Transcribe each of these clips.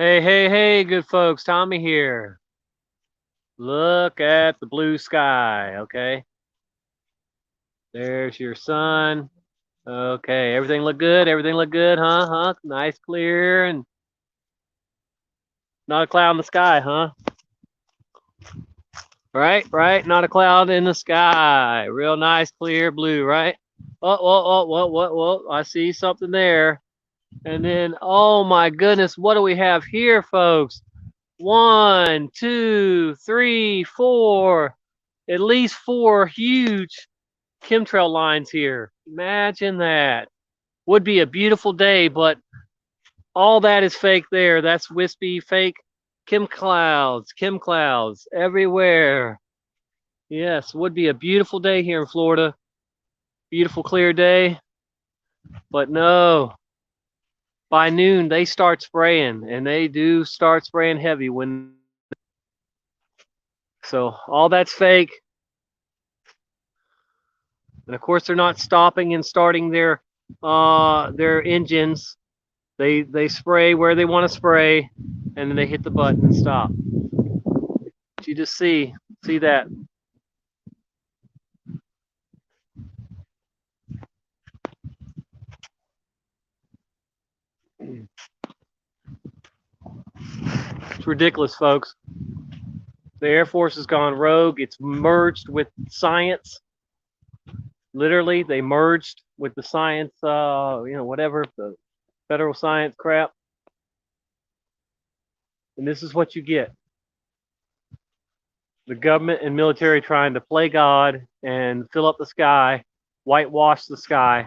Hey, hey, hey, good folks. Tommy here. Look at the blue sky, okay? There's your sun. Okay, everything look good? Everything look good, huh? Huh? Nice, clear, and not a cloud in the sky, huh? Right, right. Not a cloud in the sky. Real nice, clear blue, right? Oh. I see something there. And then, oh my goodness, what do we have here, folks? One, two, three, four. At least four huge chemtrail lines here. Imagine that. Would be a beautiful day, but all that is fake there. That's wispy, fake clouds everywhere. Yes, would be a beautiful day here in Florida. Beautiful, clear day. But no, by noon they start spraying, and they do start spraying heavy when. So all that's fake. And of course, they're not stopping and starting their engines. They spray where they want to spray, and then they hit the button and stop. You just see that. It's ridiculous, folks. The Air Force has gone rogue. It's merged with science. Literally, they merged with the science. Whatever the federal science crap. And this is what you get: the government and military trying to play God and fill up the sky, whitewash the sky.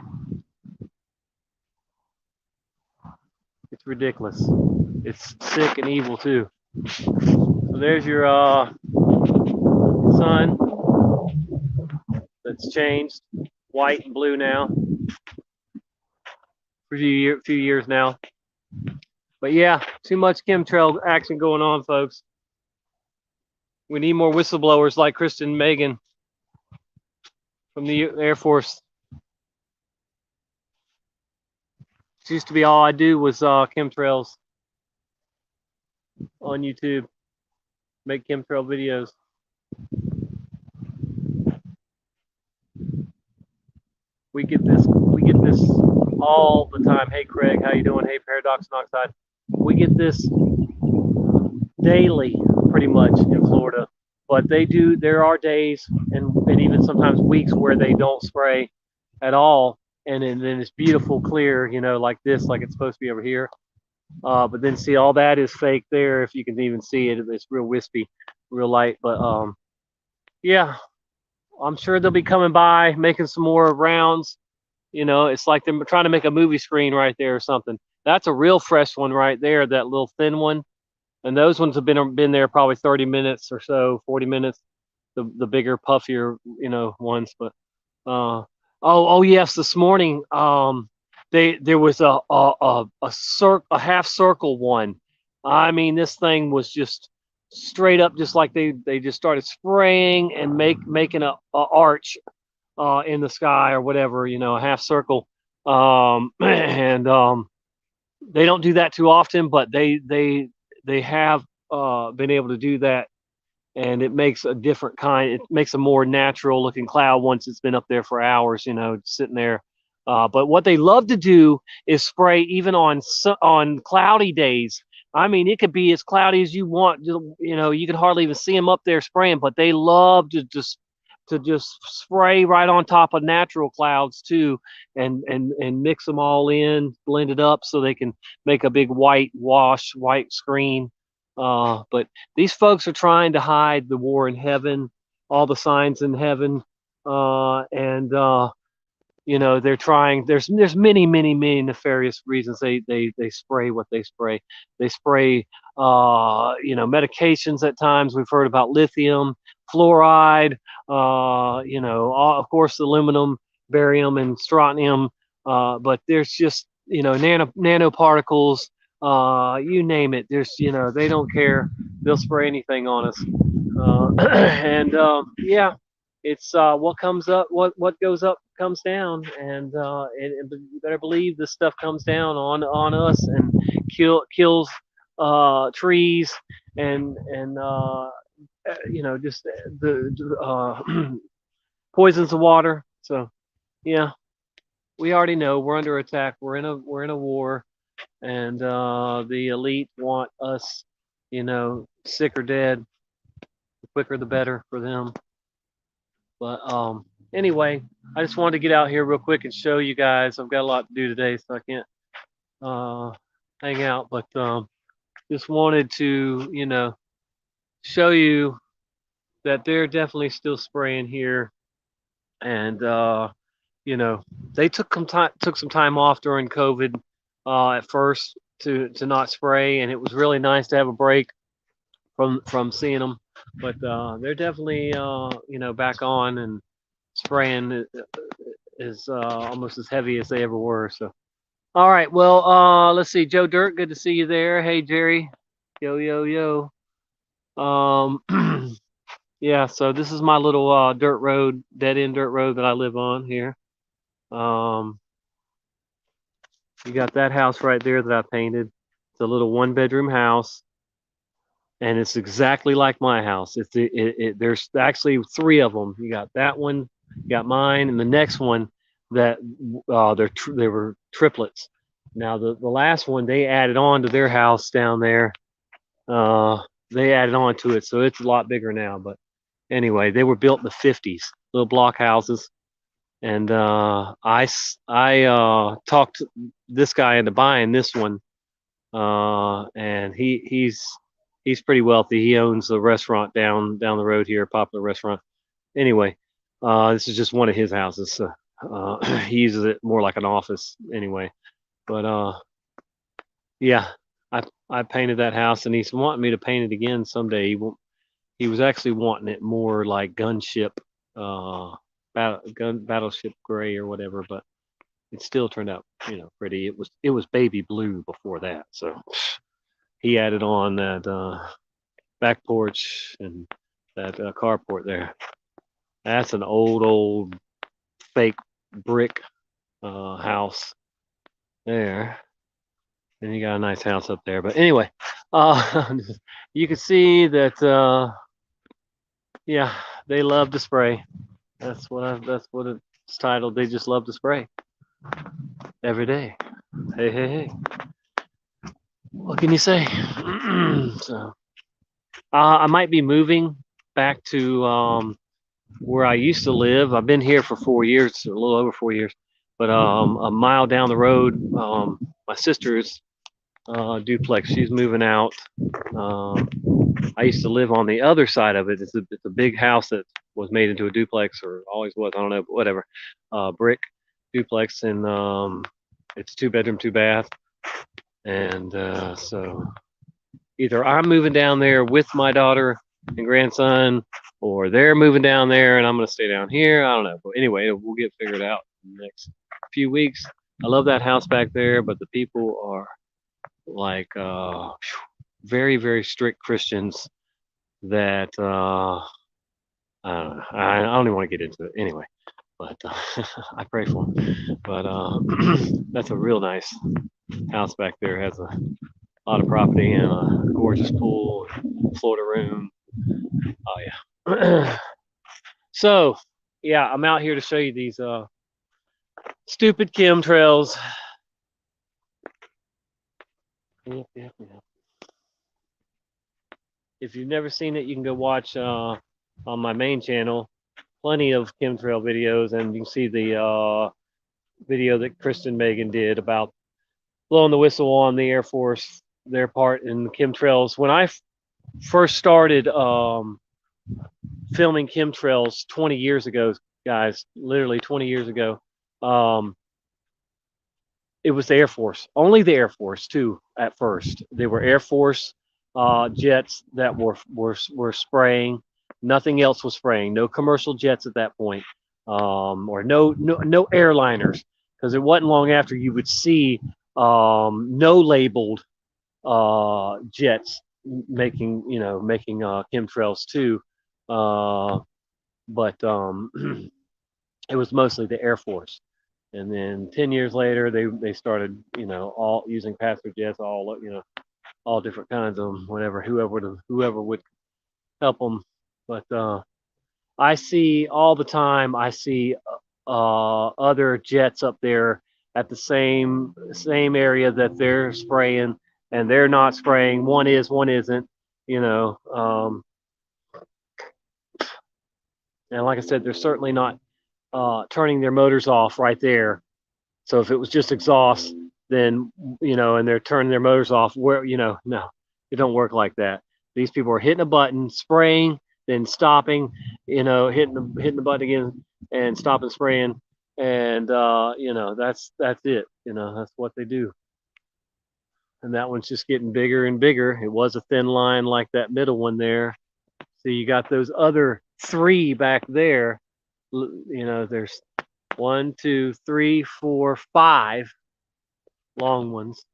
It's ridiculous. It's sick and evil too. So there's your sun that's changed, white and blue now for a few years now. But yeah, too much chemtrail action going on, folks. We need more whistleblowers like Kristen Megan from the Air Force. It used to be all I do was chemtrails on YouTube, make chemtrail videos. We get this all the time. Hey Craig, how you doing? Hey Paradox and Oxide. We get this daily, pretty much in Florida. But there are days and even sometimes weeks where they don't spray at all. And then it's beautiful, clear, like this, like it's supposed to be over here. But then see, all that is fake there. If you can even see it, it's real wispy, real light. But yeah, I'm sure they'll be coming by, making some more rounds. It's like they're trying to make a movie screen right there or something. That's a real fresh one right there, that little thin one. And those ones have been there probably 30 minutes or so, 40 minutes. The bigger, puffier, ones. But oh yes, this morning there was a half circle one. I mean, this thing was just straight up, just like they just started spraying and making a arch in the sky or whatever, a half circle. And they don't do that too often, but they have been able to do that, and it makes a different kind. It makes a more natural looking cloud once it's been up there for hours, sitting there. But what they love to do is spray even on cloudy days. I mean, it could be as cloudy as you want. You can hardly even see them up there spraying, but they love to just spray right on top of natural clouds too, and mix them all in, blend it up so they can make a big white screen. But these folks are trying to hide the war in heaven, all the signs in heaven, and they're trying. There's many nefarious reasons they spray what they spray. They spray medications at times. We've heard about lithium, fluoride, of course aluminum, barium, and strontium. But there's just nanoparticles. You name it. They don't care. They'll spray anything on us. And yeah, it's what comes up, what goes up comes down, and you better believe this stuff comes down on us and kills trees and just the poisons the water. So yeah, we already know we're under attack. We're in a war, and the elite want us, sick or dead. The quicker the better for them. But anyway, I just wanted to get out here real quick and show you guys. I've got a lot to do today, so I can't uh, hang out. But just wanted to, show you that they're definitely still spraying here, and you know, they took some time off during COVID at first to not spray, and it was really nice to have a break from seeing them. But they're definitely back on and spraying is almost as heavy as they ever were. So all right, well let's see, Joe Dirt, good to see you there. Hey Jerry, yo yo yo. Um, yeah, so this is my little dirt road, dead end dirt road that I live on here. Um, you got that house right there that I painted. It's a little 1 bedroom house, and it's exactly like my house. There's actually 3 of them. You got that one, you got mine, and the next one that they were triplets. Now the last one they added on to their house down there. Uh, they added on to it, so it's a lot bigger now. But anyway, they were built in the 50s, little block houses. And I talked this guy into buying this one, and he's pretty wealthy. He owns a restaurant down the road here, a popular restaurant. Anyway, this is just one of his houses. So, he uses it more like an office anyway. But yeah, I painted that house, and he's wanting me to paint it again someday. He was actually wanting it more like gunship, battleship gray or whatever, but it still turned out, pretty. It was baby blue before that, so he added on that back porch and that carport there. That's an old fake brick house there, and you got a nice house up there. But anyway, you can see that yeah, they love to spray. That's what it's titled. They just love to spray every day. Hey, hey, hey. What can you say? So, I might be moving back to where I used to live. I've been here for 4 years, a little over 4 years, but a mile down the road, my sister's duplex. She's moving out. Um, I used to live on the other side of it. It's a big house that was made into a duplex, or always was. I don't know, but whatever. Brick duplex, and it's 2 bedroom, 2 bath. And so either I'm moving down there with my daughter and grandson, or they're moving down there and I'm going to stay down here. I don't know. But anyway, we'll get figured out in the next few weeks. I love that house back there, but the people are like very, very strict Christians that I don't know. I don't even want to get into it anyway. But I pray for them. But that's a real nice house back there. Has a lot of property and a gorgeous pool, Florida room. Oh yeah. So yeah, I'm out here to show you these stupid chemtrails. Yep. If you've never seen it, you can go watch on my main channel. Plenty of chemtrail videos, and you can see the video that Kristen Megan did about blowing the whistle on the Air Force, their part in the chemtrails. When I first started filming chemtrails 20 years ago, guys, literally 20 years ago, it was the Air Force, only the Air Force too. At first, they were Air Force jets that were spraying. Nothing else was spraying. No commercial jets at that point, or no airliners, because it wasn't long after you would see no labeled jets making chemtrails too. But it was mostly the Air Force. And then 10 years later, they started, all using passenger jets, all, all different kinds of them, whatever, whoever would help them. But I see all the time. I see other jets up there at the same area that they're spraying, and they're not spraying. One is, one isn't. You know, and like I said, they're certainly not turning their motors off right there. So if it was just exhaust, then and they're turning their motors off, where no, it don't work like that. These people are hitting a button, spraying, then stopping, hitting the button again, and stopping spraying, and that's it. That's what they do. And that one's just getting bigger and bigger. It was a thin line like that middle one there. So you got those other three back there. There's 1, 2, 3, 4, 5 long ones.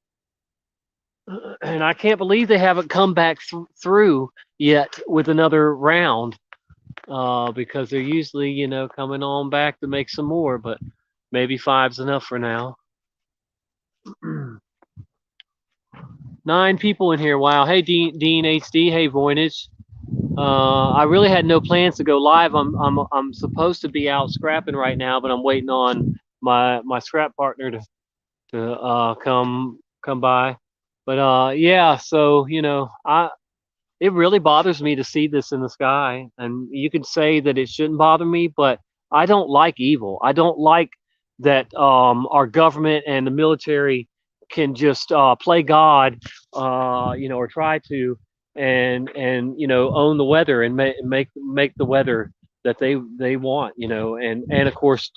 And I can't believe they haven't come back through yet with another round, because they're usually, coming on back to make some more, but maybe 5's enough for now. 9 people in here. Wow. Hey, Dean HD. Hey, Voynich. I really had no plans to go live. I'm supposed to be out scrapping right now, but I'm waiting on my scrap partner to come by. But yeah, so it really bothers me to see this in the sky, and you could say that it shouldn't bother me, but I don't like evil. I don't like that our government and the military can just play God, or try to, and own the weather and make the weather that they want, and of course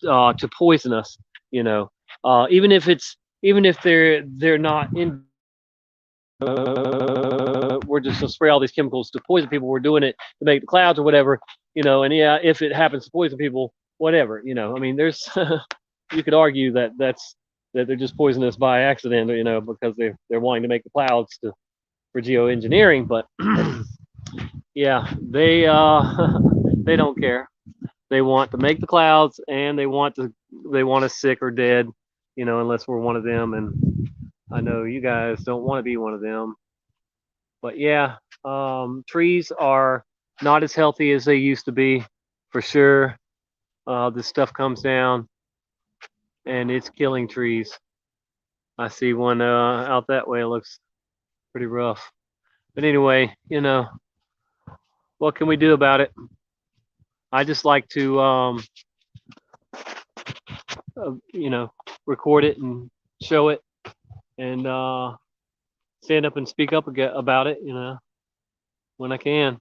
to poison us, even if they're not in. We're just gonna spray all these chemicals to poison people. We're doing it to make the clouds or whatever, and yeah, if it happens to poison people, whatever, I mean, there's you could argue that they're just poisoning us by accident, because they're wanting to make the clouds for geoengineering, but yeah, they they don't care. They want to make the clouds, and they want us sick or dead, unless we're one of them. And I know you guys don't want to be one of them. But yeah, trees are not as healthy as they used to be, for sure. This stuff comes down, and it's killing trees. I see one out that way. It looks pretty rough. But anyway, what can we do about it? I just like to, record it and show it, and stand up and speak up about it, when I can.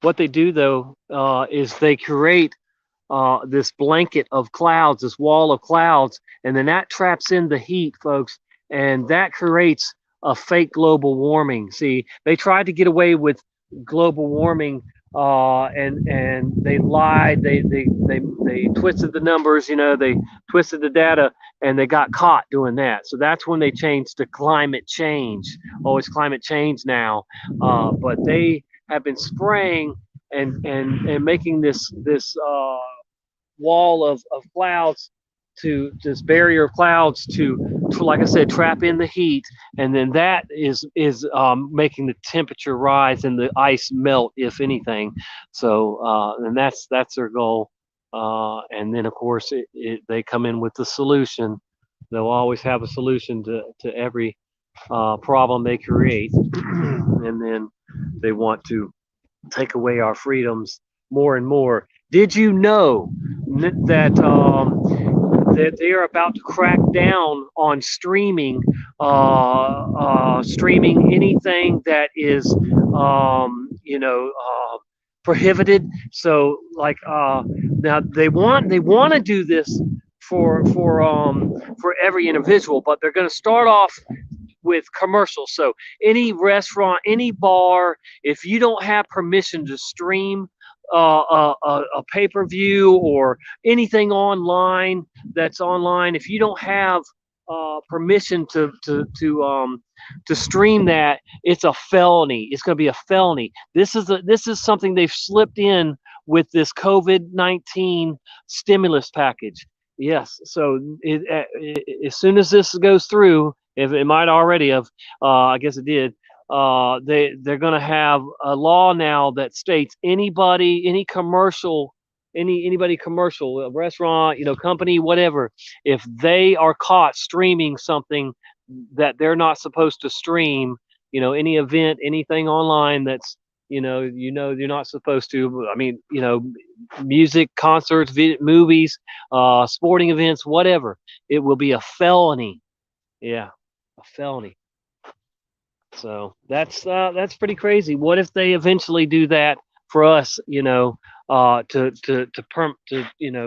What they do, though, is they create this blanket of clouds, this wall of clouds, and then that traps in the heat, folks, and that creates a fake global warming. See, they tried to get away with global warming, and they lied. They twisted the numbers. They twisted the data, and they got caught doing that. So that's when they changed to climate change. Oh, it's climate change now. But they have been spraying and making this wall of clouds, to this barrier of clouds to like I said, trap in the heat, and then that is making the temperature rise and the ice melt, if anything. So and that's their goal. And then of course they come in with the solution. They'll always have a solution to every problem they create, and then they want to take away our freedoms more and more. Did you know that they are about to crack down on streaming, streaming anything that is, prohibited? So, like, now they want to do this for every individual, but they're going to start off with commercials. So any restaurant, any bar, if you don't have permission to stream a pay-per-view or anything online that's online, if you don't have permission to stream that, it's a felony. It's going to be a felony. This is something they've slipped in with this COVID-19 stimulus package. Yes. So as soon as this goes through, if it might already have, I guess it did. They're going to have a law now that states anybody, any commercial, anybody commercial, a restaurant, company, whatever, if they are caught streaming something that they're not supposed to stream, any event, anything online that's you're not supposed to. I mean, music, concerts, movies, sporting events, whatever. It will be a felony. Yeah, a felony. So that's pretty crazy. What if they eventually do that for us? To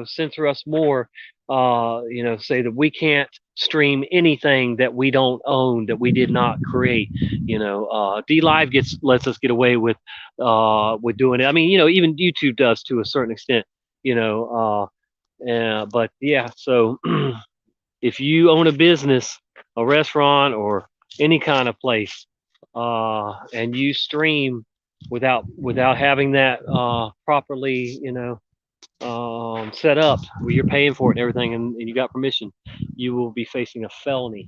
censor us more. Say that we can't stream anything that we don't own, that we did not create. D Live lets us get away with doing it. I mean, even YouTube does to a certain extent. But yeah, so if you own a business, a restaurant, or any kind of place, and you stream without having that properly, set up, where you're paying for it and everything, and you got permission, you will be facing a felony.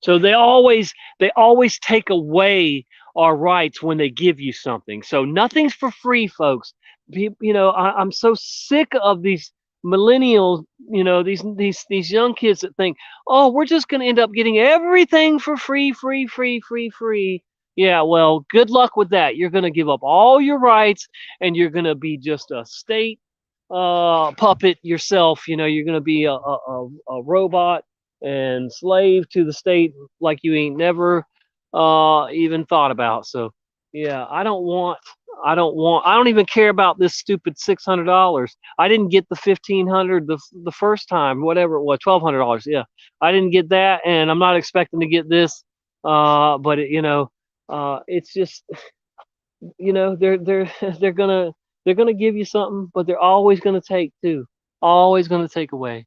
So they always take away our rights when they give you something. So nothing's for free, folks. I'm so sick of these millennials. These young kids that think, oh, we're just going to end up getting everything for free, free, free, free, free. Yeah, well, good luck with that. You're going to give up all your rights, and you're going to be just a state puppet yourself. You're going to be a robot and slave to the state like you ain't never even thought about. So yeah, I don't even care about this stupid $600. I didn't get the 1,500 the first time, whatever it was, $1,200. Yeah, I didn't get that, and I'm not expecting to get this. But it's just they're gonna give you something, but they're always gonna take too, always gonna take away,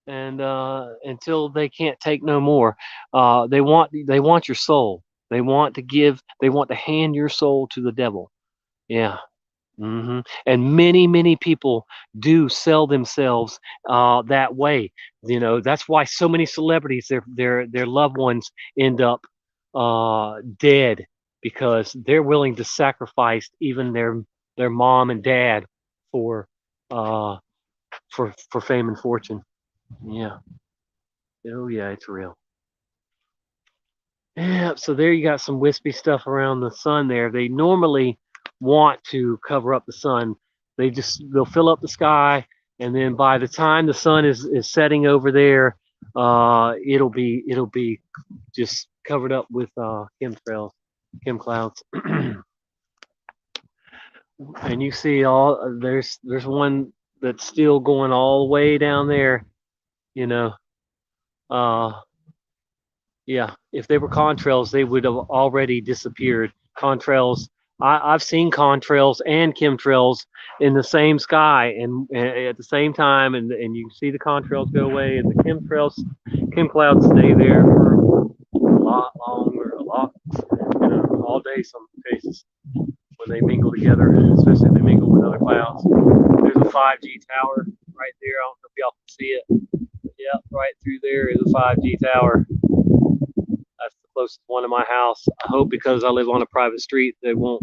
and until they can't take no more. They want your soul. They want to hand your soul to the devil. Yeah. And many people do sell themselves that way. That's why so many celebrities, their loved ones end up dead, because they're willing to sacrifice even their mom and dad for uh, for fame and fortune. Yeah. Oh yeah, it's real. Yeah. So there you got some wispy stuff around the sun there. They normally want to cover up the sun. They'll fill up the sky, and then by the time the sun is setting over there, it'll be just covered up with chemtrails, clouds. And you see there's one that's still going all the way down there. You know, uh, Yeah, if they were contrails, they would have already disappeared. Contrails, I've seen contrails and chemtrails in the same sky and at the same time, and you see the contrails go away, and the chem clouds stay there for a lot longer, a lot, all day. Some cases when they mingle together, especially if they mingle with other clouds. There's a 5G tower right there. I don't know if y'all can see it. Yeah, right through there is a 5G tower. That's the closest one to my house. I hope, because I live on a private street, they won't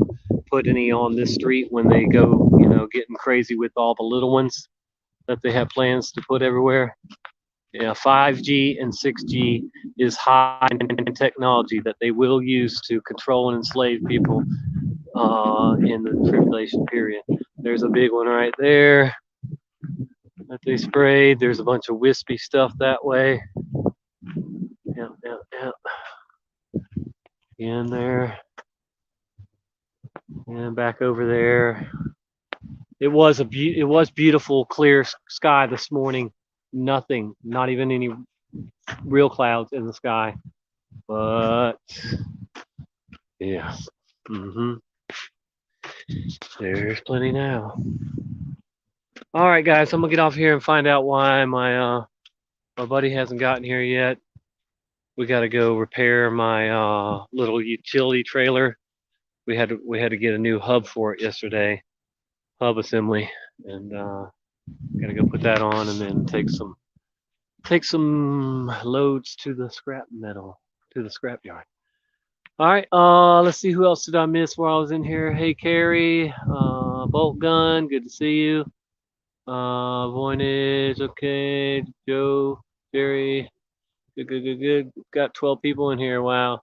put any on this street when they go, getting crazy with all the little ones that they have plans to put everywhere. Yeah, 5G and 6G is high technology that they will use to control and enslave people in the tribulation period. There's a big one right there that they sprayed. There's a bunch of wispy stuff that way. Yeah, yeah, yeah. In there. And back over there. It was beautiful, clear sky this morning. Nothing, not even any real clouds in the sky. But yeah, hmm there's plenty now. All right, guys, I'm gonna get off here and find out why my buddy hasn't gotten here yet. We got to go repair my little utility trailer. We had to get a new hub for it yesterday, hub assembly, and Gotta go put that on and then take some loads to the scrap yard. All right, let's see, who else did I miss while I was in here? Hey, Carrie, Bolt Gun, good to see you. Voynich, okay, Joe, Jerry, good. Got 12 people in here. Wow,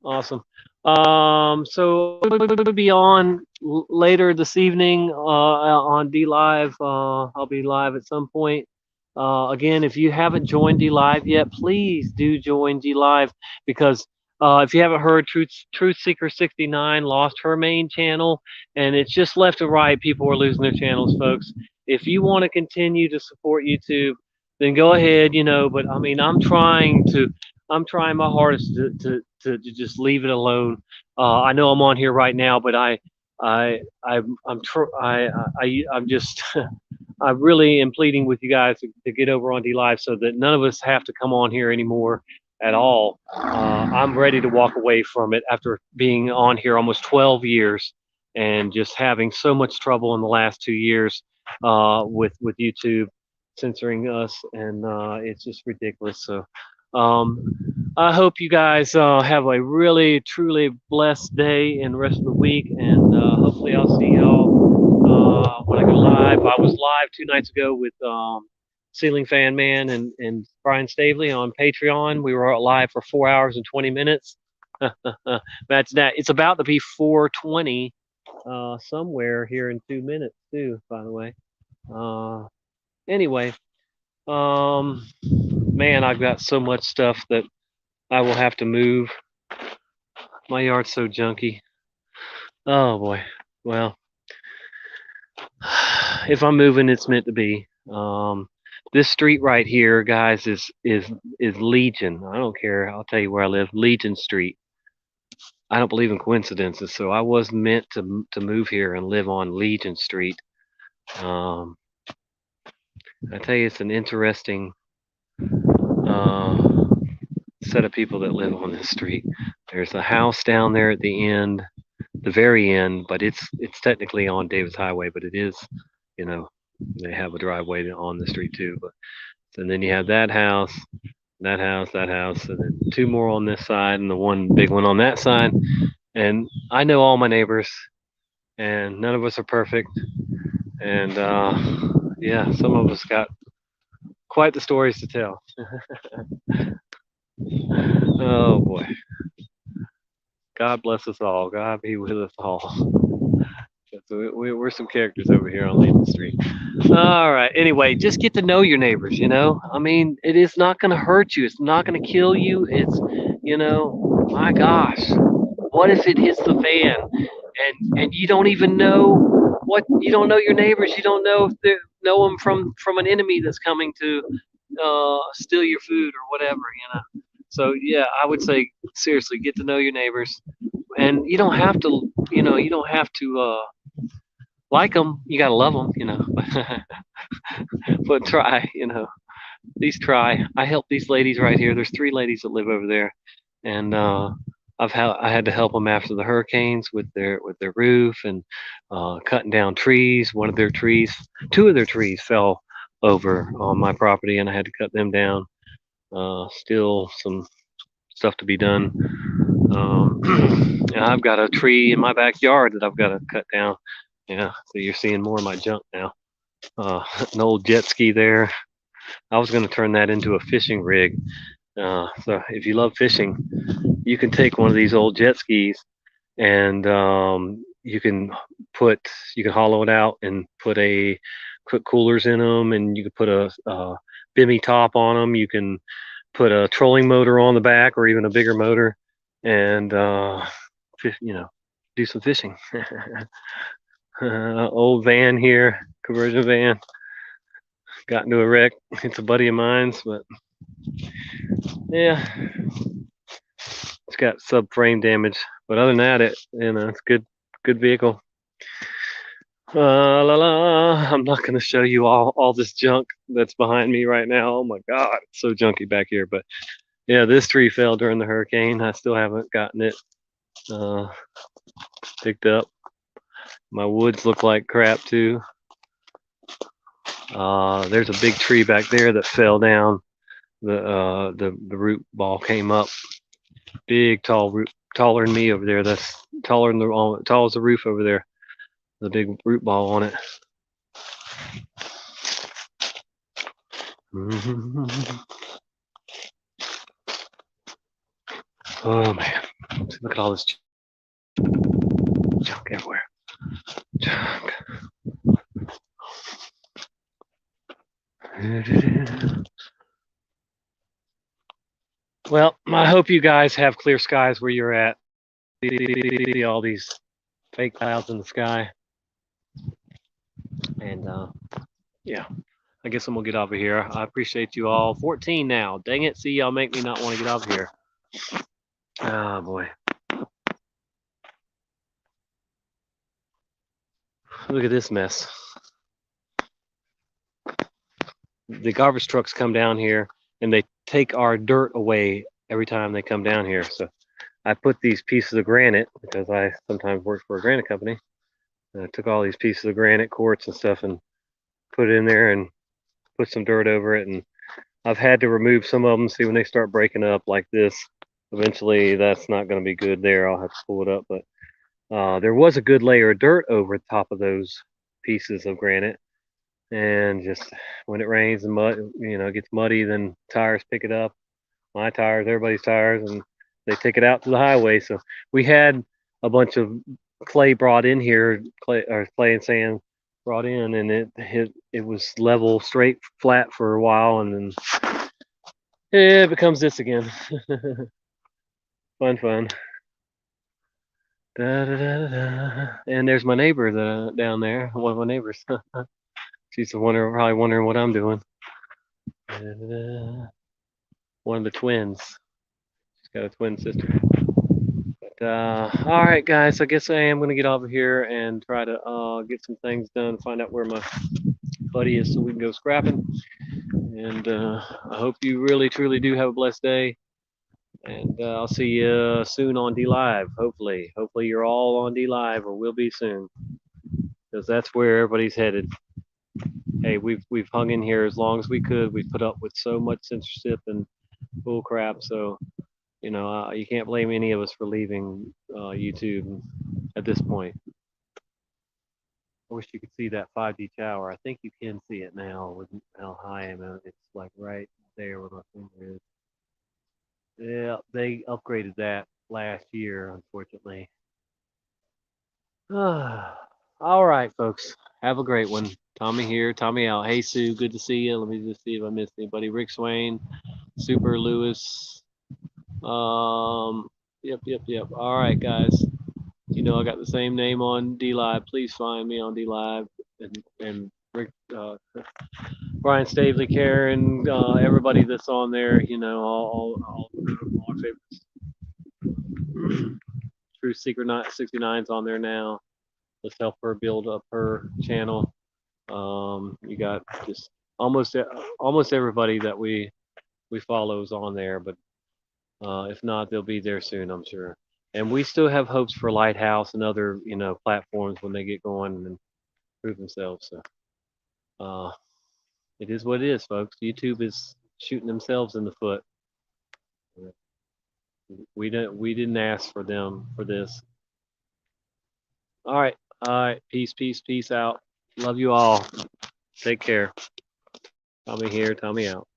awesome. So we'll be on later this evening on D Live. I'll be live at some point. Again, if you haven't joined D Live yet, please do join D Live, because if you haven't heard, Truth Seeker 69 lost her main channel, and it's just left and right. People are losing their channels, folks. If you want to continue to support YouTube, then go ahead. But I mean, I'm trying my hardest to just leave it alone. I know I'm on here right now, but I'm just I really am pleading with you guys to get over on D Live so that none of us have to come on here anymore at all. I'm ready to walk away from it after being on here almost 12 years and just having so much trouble in the last 2 years with YouTube censoring us, and it's just ridiculous. So um, I hope you guys have a really, truly blessed day and rest of the week, and hopefully I'll see y'all when I go live. I was live 2 nights ago with Ceiling Fan Man and Brian Stavely on Patreon. We were live for 4 hours and 20 minutes. Imagine that. It's about to be 4:20 somewhere here in 2 minutes too, by the way. Anyway, man, I've got so much stuff that I will have to move. My yard's so junky. Oh boy. Well, if I'm moving, it's meant to be. This street right here, guys, is Legion. I don't care. I'll tell you where I live. Legion Street. I don't believe in coincidences, so I was meant to move here and live on Legion Street. I tell you, it's an interesting set of people that live on this street. There's a house down there at the end, the very end, but it's technically on Davis Highway, but it is, you know, they have a driveway on the street too. But and then you have that house, that house, that house, and then two more on this side, and the one big one on that side. And I know all my neighbors, and none of us are perfect. And yeah, some of us got quite the stories to tell. Oh boy. God bless us all. God be with us all. So we're some characters over here on Legion Street. All right. Anyway, just get to know your neighbors. I mean, it is not going to hurt you. It's not going to kill you. It's, my gosh, what if it hits the fan and you don't even know you don't know your neighbors. You don't know if they know them from an enemy that's coming to steal your food or whatever. So yeah, I would say seriously, get to know your neighbors, and you don't have to, you don't have to like them. You gotta love them. But try, at least try. I help these ladies right here. There's 3 ladies that live over there, and I had to help them after the hurricanes with their roof and cutting down trees. One of their trees, 2 of their trees fell over on my property, and I had to cut them down. Still some stuff to be done. And I've got a tree in my backyard that I've got to cut down. Yeah, so you're seeing more of my junk now. An old jet ski there. I was going to turn that into a fishing rig. So if you love fishing, you can take one of these old jet skis and you can hollow it out and put coolers in them, and you can put a bimmy top on them. You can put a trolling motor on the back or even a bigger motor, and do some fishing. Old van here, conversion van, got into a wreck. It's a buddy of mine's, but yeah, it's got subframe damage. But other than that, it's good vehicle. I'm not going to show you all this junk that's behind me right now. Oh my God, it's so junky back here. But yeah, this tree fell during the hurricane. I still haven't gotten it picked up. My woods look like crap too. There's a big tree back there that fell down. The root ball came up. Big tall root, taller than me over there. That's taller than tall as the roof over there. The big root ball on it. Oh man, look at all this junk everywhere. Junk. Well, I hope you guys have clear skies where you're at. See all these fake clouds in the sky. And yeah, I guess I'm gonna get off of here. I appreciate you all. 14 now. Dang it. See, y'all make me not want to get off here. Oh boy. Look at this mess. The garbage trucks come down here and they take our dirt away every time they come down here. So I put these pieces of granite, because I sometimes work for a granite company. And I took all these pieces of granite, quartz and stuff, and put it in there and put some dirt over it. And I've had to remove some of them. See, when they start breaking up like this, eventually that's not going to be good there. I'll have to pull it up. But there was a good layer of dirt over the top of those pieces of granite. And just when it rains and mud, it gets muddy, then tires pick it up. My tires, everybody's tires, and they take it out to the highway. So we had a bunch of clay brought in here, clay and sand brought in, and it was level, straight, flat for a while, and then it becomes this again. Fun. Da, da, da, da. And there's my neighbor down there, one of my neighbors. She's probably wondering what I'm doing. Da, da, da. One of the twins. She's got a twin sister. But all right, guys. I guess I am gonna get over here and try to get some things done. Find out where my buddy is, so we can go scrapping. And I hope you really, truly do have a blessed day. And I'll see you soon on D Live. Hopefully you're all on D Live, or will be soon, because that's where everybody's headed. Hey, we've hung in here as long as we could. We've put up with so much censorship and bull crap. So you can't blame any of us for leaving YouTube at this point. I wish you could see that 5D tower. I think you can see it now with how high I am. It's like right there where my finger is. Yeah, they upgraded that last year, unfortunately. All right, folks. Have a great one. Tommy here, Tommy out. Hey, Sue, good to see you. Let me just see if I missed anybody. Rick Swain, Super Lewis. Yep. All right, guys. I got the same name on D Live. Please find me on D Live, and Rick, Brian Stavely, Karen, everybody that's on there. All our favorites. True Secret 69's on there now. Let's help her build up her channel. You got just almost everybody that we follow is on there, but if not, they'll be there soon, I'm sure. And we still have hopes for Lighthouse and other platforms when they get going and prove themselves. So it is what it is, folks. YouTube is shooting themselves in the foot. We didn't ask for them for this. All right. Peace out. Love you all. Take care. Tommy here, Tommy out.